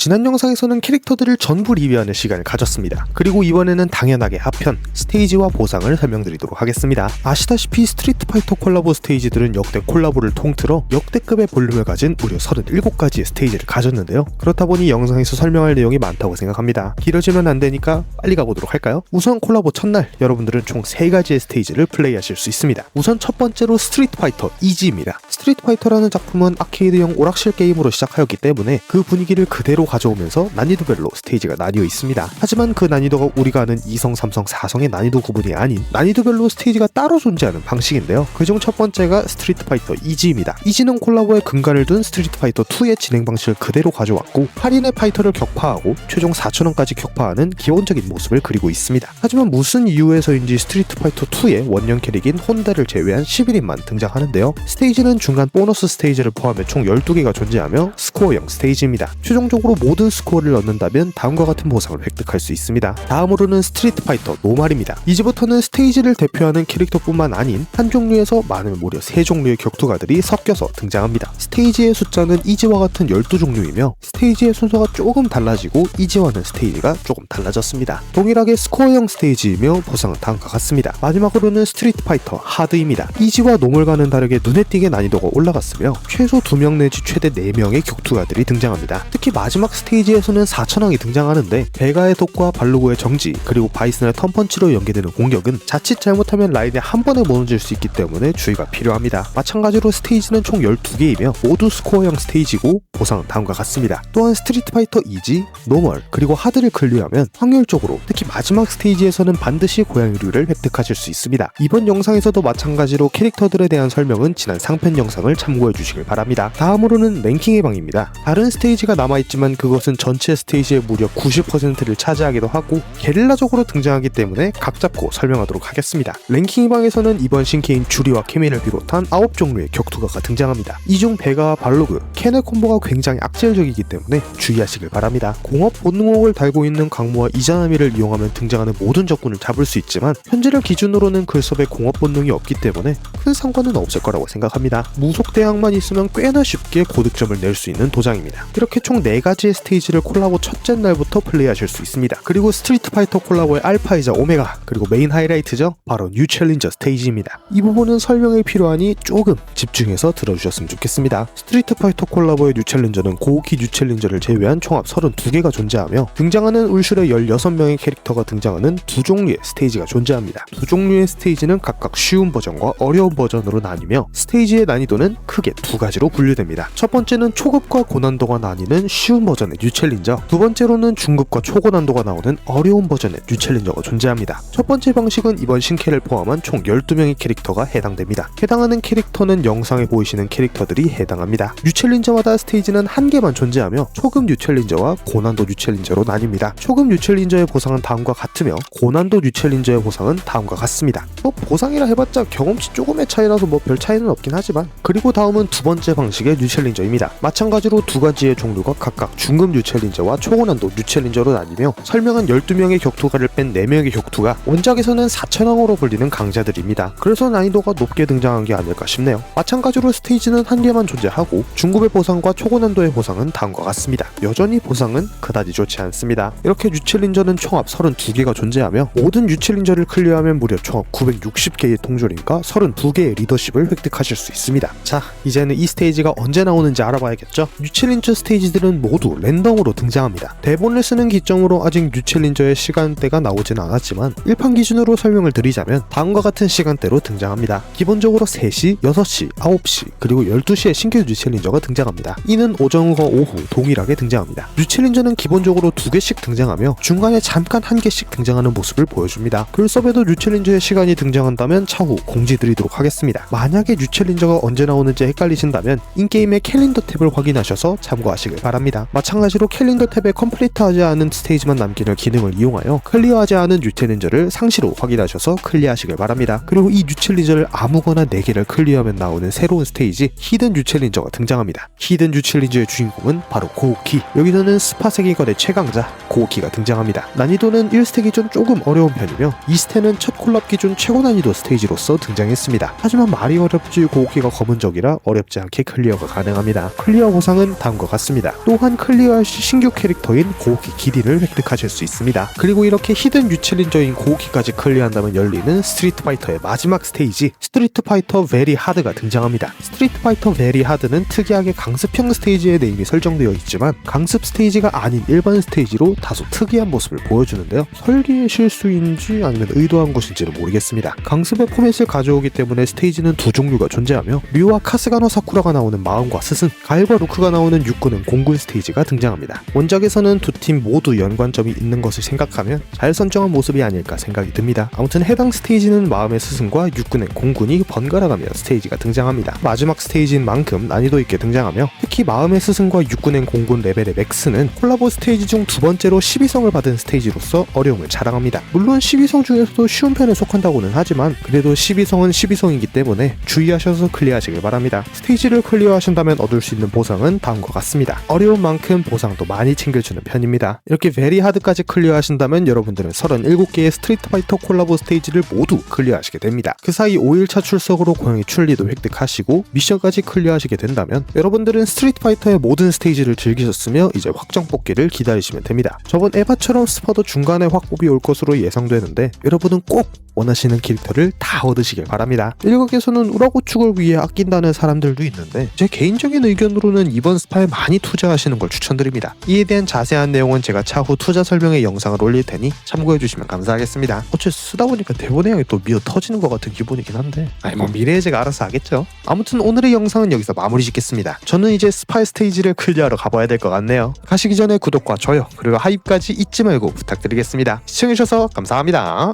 지난 영상에서는 캐릭터들을 전부 리뷰하는 시간을 가졌습니다. 그리고 이번에는 당연하게 하편, 스테이지와 보상을 설명드리도록 하겠습니다. 아시다시피 스트리트 파이터 콜라보 스테이지들은 역대 콜라보를 통틀어 역대급의 볼륨을 가진 무려 37가지의 스테이지를 가졌는데요. 그렇다 보니 영상에서 설명할 내용이 많다고 생각합니다. 길어지면 안 되니까 빨리 가보도록 할까요? 우선 콜라보 첫날 여러분들은 총 3가지의 스테이지를 플레이하실 수 있습니다. 우선 첫 번째로 스트리트 파이터 이지입니다. 스트리트 파이터라는 작품은 아케이드형 오락실 게임으로 시작하였기 때문에 그 분위기를 그대로 가져오면서 난이도별로 스테이지가 나뉘어 있습니다. 하지만 그 난이도가 우리가 아는 2성, 3성, 4성의 난이도 구분이 아닌 난이도별로 스테이지가 따로 존재하는 방식인데요. 그중 첫 번째가 스트리트 파이터 이지입니다. 이지는 콜라보에 근간을 둔 스트리트 파이터 2의 진행 방식을 그대로 가져왔고 8인의 파이터를 격파하고 최종 4,000원까지 격파하는 기본적인 모습을 그리고 있습니다. 하지만 무슨 이유에서인지 스트리트 파이터 2의 원년 캐릭인 혼다를 제외한 11인만 등장하는데요. 스테이지는 중간 보너스 스테이지를 포함해 총 12개가 존재하며 스코어형 스테이지입니다. 최종적으로 모든 스코어를 얻는다면 다음과 같은 보상을 획득할 수 있습니다. 다음으로는 스트리트 파이터 노말입니다. 이제부터는 스테이지를 대표하는 캐릭터뿐만 아닌 한 종류에서 많으면 무려 3종류의 격투가들이 섞여서 등장합니다. 스테이지의 숫자는 이지와 같은 12종류이며 스테이지의 순서가 조금 달라지고 이지와는 스테이지가 조금 달라졌습니다. 동일하게 스코어형 스테이지이며 보상은 다음과 같습니다. 마지막으로는 스트리트 파이터 하드입니다. 이지와 노멀과는 다르게 눈에 띄게 난이도가 올라갔으며 최소 2명 내지 최대 4명의 격투가들이 등장합니다. 특히 마지막 스테이지에서는 4천왕이 등장하는데 베가의 독과 발루고의 정지 그리고 바이슨의 턴펀치로 연계되는 공격은 자칫 잘못하면 라인에 한 번에 무너질 수 있기 때문에 주의가 필요합니다. 마찬가지로 스테이지는 총 12개이며 모두 스코어형 스테이지고 보상은 다음과 같습니다. 또한 스트리트 파이터 이지, 노멀 그리고 하드를 클리어하면 확률적으로 특히 마지막 스테이지에서는 반드시 고양이류를 획득하실 수 있습니다. 이번 영상에서도 마찬가지로 캐릭터들에 대한 설명은 지난 상편 영상을 참고해 주시길 바랍니다. 다음으로는 랭킹의 방입니다. 다른 스테이지가 남아있지만 그것은 전체 스테이지의 무려 90%를 차지하기도 하고 게릴라적으로 등장하기 때문에 각 잡고 설명하도록 하겠습니다. 랭킹 방에서는 이번 신캐인 주리와 케민을 비롯한 9종류의 격투가가 등장합니다. 이 중 베가와 발로그, 켄의 콤보가 굉장히 악질적이기 때문에 주의하시길 바랍니다. 공업 본능옥을 달고 있는 강무와 이자나미를 이용하면 등장하는 모든 적군을 잡을 수 있지만 현재를 기준으로는 글섭에 공업 본능이 없기 때문에 큰 상관은 없을 거라고 생각합니다. 무속 대항만 있으면 꽤나 쉽게 고득점을 낼 수 있는 도장입니다. 이렇게 총 4가지의 스테이지를 콜라보 첫째 날부터 플레이하실 수 있습니다. 그리고 스트리트 파이터 콜라보의 알파이자 오메가 그리고 메인 하이라이트죠. 바로 뉴 챌린저 스테이지입니다. 이 부분은 설명이 필요하니 조금 집중해서 들어주셨으면 좋겠습니다. 스트리트 파이터 콜라보의 뉴 챌린저는 고우키 뉴 챌린저를 제외한 총합 32개가 존재하며 등장하는 울슐의 16명의 캐릭터가 등장하는 2종류의 스테이지가 존재합니다. 2종류의 스테이지는 각각 쉬운 버전과 어려운 버전으로 나뉘며 스테이지의 난이도는 크게 2가지로 분류됩니다. 첫 번째는 초급과 고난도가 나뉘는 쉬운 버전의 뉴 챌린저, 두 번째로는 중급과 초고난도가 나오는 어려운 버전의 뉴 챌린저가 존재합니다. 첫 번째 방식은 이번 신캐를 포함한 총 12명의 캐릭터가 해당됩니다. 해당하는 캐릭터는 영상에 보이시는 캐릭터들이 해당합니다. 뉴 챌린저마다 스테이지는 한 개만 존재하며 초급 뉴 챌린저와 고난도 뉴 챌린저로 나뉩니다. 초급 뉴 챌린저의 보상은 다음과 같으며 고난도 뉴 챌린저의 보상은 다음과 같습니다. 보상이라 해봤자 경험치 조금의 차이라서 별 차이는 없긴 하지만 그리고 다음은 두 번째 방식의 뉴 챌린저입니다. 마찬가지로 2가지의 종류가 각각 중급 뉴 챌린저와 초고난도 뉴 챌린저로 나뉘며 설명한 12명의 격투가를 뺀 4명의 격투가 원작에서는 4천왕으로 불리는 강자들입니다. 그래서 난이도가 높게 등장한 게 아닐까 싶네요. 마찬가지로 스테이지는 한 개만 존재하고 중급의 보상과 초고난도의 보상은 다음과 같습니다. 여전히 보상은 그다지 좋지 않습니다. 이렇게 뉴 챌린저는 총합 32개가 존재하며 모든 뉴 챌린저를 클리어하면 무려 총합 960개의 통조림과 32개의 리더십을 획득하실 수 있습니다. 자, 이제는 이 스테이지가 언제 나오는지 알아봐야겠죠? 뉴 챌린저 스테이지들은 모두 랜덤으로 등장합니다. 대본을 쓰는 기점으로 아직 뉴 챌린저의 시간대가 나오진 않았지만 1판 기준으로 설명을 드리자면 다음과 같은 시간대로 등장합니다. 기본적으로 3시, 6시, 9시 그리고 12시에 신규 뉴 챌린저가 등장합니다. 이는 오전과 오후 동일하게 등장합니다. 뉴 챌린저는 기본적으로 2개씩 등장하며 중간에 잠깐 1개씩 등장하는 모습을 보여줍니다. 글섭에도 뉴 챌린저의 시간이 등장한다면 차후 공지드리도록 하겠습니다. 만약에 뉴 챌린저가 언제 나오는지 헷갈리신다면 인게임의 캘린더 탭을 확인하셔서 참고하시길 바랍니다. 마찬가지로 캘린더 탭에 컴플리트하지 않은 스테이지만 남기는 기능을 이용하여 클리어하지 않은 뉴 챌린저를 상시로 확인하셔서 클리어하시길 바랍니다. 그리고 이 뉴 챌린저를 아무거나 4개를 클리어하면 나오는 새로운 스테이지 히든 뉴 챌린저가 등장합니다. 히든 뉴 챌린저의 주인공은 바로 고우키. 여기서는 스파 세계관의 최강자 고우키가 등장합니다. 난이도는 1스택 기준 조금 어려운 편이며 2스택은 첫 콜랍 기준 최고 난이도 스테이지로서 등장했습니다. 하지만 말이 어렵지 고우키가 검은 적이라 어렵지 않게 클리어가 가능합니다. 클리어 보상은 다음과 같습니다. 또한 클리어할 시 신규 캐릭터인 고우키 기린을 획득하실 수 있습니다. 그리고 이렇게 히든 유챌린저인 고우키까지 클리어한다면 열리는 스트리트 파이터의 마지막 스테이지 스트리트 파이터 베리 하드가 등장합니다. 스트리트 파이터 베리 하드는 특이하게 강습형 스테이지의 네임이 설정되어 있지만 강습 스테이지가 아닌 일반 스테이지로 다소 특이한 모습을 보여주는데요. 설계의 실수인지 아니면 의도한 것인지는 모르겠습니다. 강습의 포맷을 가져오기 때문에 스테이지는 두 종류가 존재하며 류와 카스가노 사쿠라가 나오는 마음과 스승, 가일과 루크가 나오는 육군은 공군 스테이지가 등장합니다. 원작에서는 두 팀 모두 연관점이 있는 것을 생각하면 잘 선정한 모습이 아닐까 생각이 듭니다. 아무튼 해당 스테이지는 마음의 스승과 육군의 공군이 번갈아가며 스테이지가 등장합니다. 마지막 스테이지인 만큼 난이도 있게 등장하며 특히 마음의 스승과 육군의 공군 레벨의 맥스는 콜라보 스테이지 중 두 번째로 12성을 받은 스테이지로서 어려움을 자랑합니다. 물론 12성 중에서도 쉬운 편에 속한다고는 하지만 그래도 12성은 12성이기 때문에 주의하셔서 클리어하시길 바랍니다. 스테이지를 클리어하신다면 얻을 수 있는 보상은 다음과 같습니다. 어려운 만큼 보상도 많이 챙겨주는 편입니다. 이렇게 베리 하드까지 클리어하신다면 여러분들은 37개의 스트리트 파이터 콜라보 스테이지를 모두 클리어하시게 됩니다. 그 사이 5일차 출석으로 고양이 출리도 획득하시고 미션까지 클리어하시게 된다면 여러분들은 스트리트 파이터의 모든 스테이지를 즐기셨으며 이제 확정 뽑기를 기다리시면 됩니다. 저번 에바처럼 스퍼도 중간에 확 뽑이 올 것으로 예상되는데 여러분은 꼭 원하시는 캐릭터를 다 얻으시길 바랍니다. 일각에서는 우라고축을 위해 아낀다는 사람들도 있는데 제 개인적인 의견으로는 이번 스파에 많이 투자하시는 걸 추천드립니다. 이에 대한 자세한 내용은 제가 차후 투자 설명의 영상을 올릴 테니 참고해주시면 감사하겠습니다. 어째 쓰다 보니까 대본 내용이 또 미어 터지는 것 같은 기분이긴 한데 뭐 미래에 제가 알아서 하겠죠. 아무튼 오늘의 영상은 여기서 마무리 짓겠습니다. 저는 이제 스파이 스테이지를 클리어하러 가봐야 될 것 같네요. 가시기 전에 구독과 좋아요 그리고 하입까지 잊지 말고 부탁드리겠습니다. 시청해주셔서 감사합니다.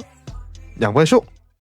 양보해쇼!